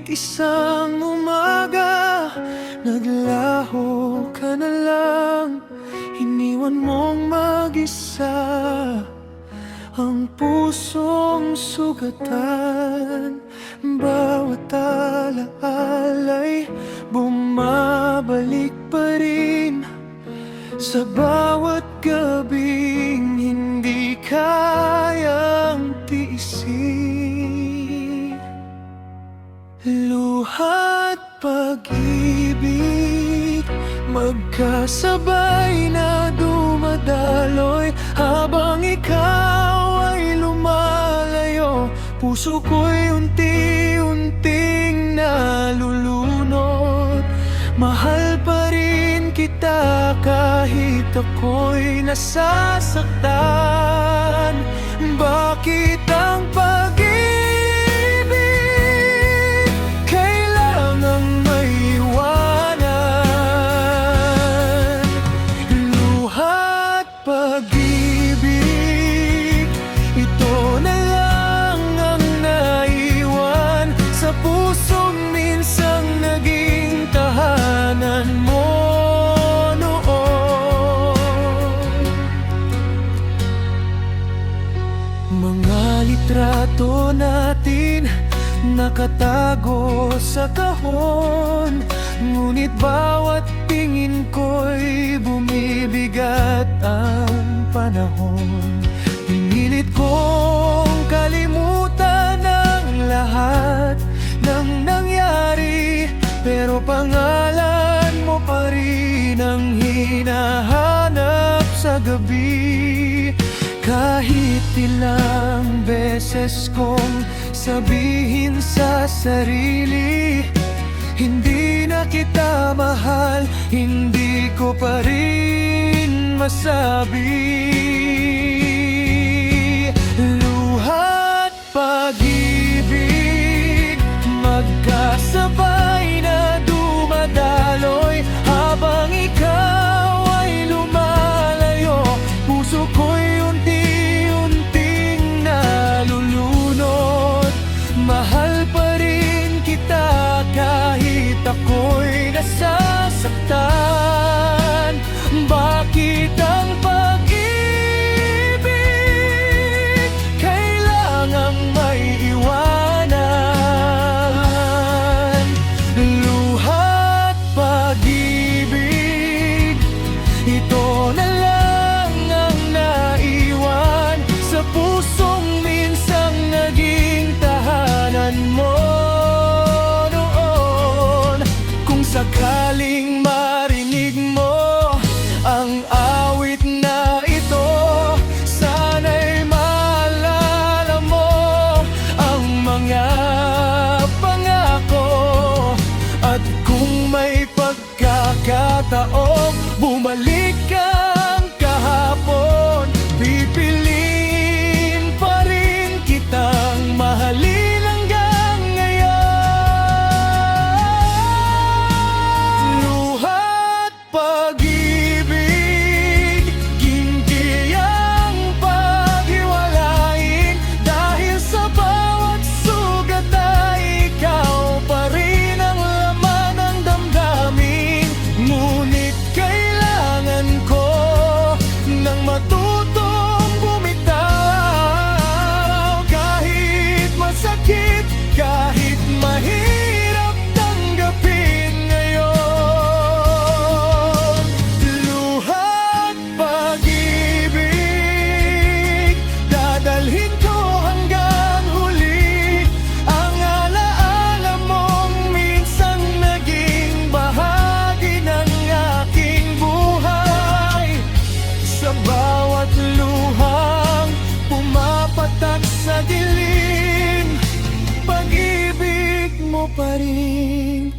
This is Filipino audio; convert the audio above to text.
isang umaga, naglaho ka na lang. Iniwan mong mag-isa ang pusong sugatan. Bawat alaala'y bumabalik pa rin sa bawat gabing hindi kayang tiisin. Luha't pag-ibig magkasabay na dumadaloy habang ikaw ay lumalayo. Puso ko'y unti-unting nalulunod. Mahal pa rin kita kahit ako'y nasasaktan. Bakit ang pag-ibig kailangang maiwanan? Luha't pag-ibig, ito na lang ang naiwan sa pusong minsang naging tahanan mo noon. Mga litrato natin nakatago sa kahon, ngunit bawat tingin ko'y bumibigat ang panahon. Pinilit kong kalimutan ang lahat ng nangyari, pero pangalan mo pa rin ang hinahanap sa gabi. Kahit ilang beses kong sabihin sa sarili, hindi na kita mahal, hindi ko pa rin masabi. Luha't pag-ibig magkasabay na dumadaloy habang ikaw ay lumalayo. Puso ko'y unti-unting nalulunod. Mahal pa rin kita kahit ako'y nasasaktan. Bakit ang pag-ibig kailangang maiiwanan? Luha't pag-ibig, ito na lang ang naiwan sa pusong minsang naging tahanan mo noon. Kung sakaling marinig mo ang awit na ito, sana'y maalala mo ang mga pangako. At kung may pagkakataong bumalik kang kahapon, pipiliin pa rin kitang mahalin hanggang ngayon. Luha't pag-ibig, hindi ang paghiwalain, dahil sa bawat sugat ay ikaw pa rin ang laman ng damdamin. Ngunit kailangan ko nang matutong bumitaw, kahit masakit, kahit mahirap tanggapin ngayon. Luha't pag-ibig, dadalhin ko hanggang huli ang alaala mong minsang naging bahagi ng aking buhay. Sa bawat luhang pumapatak sa dilim, pag-ibig mo pa rin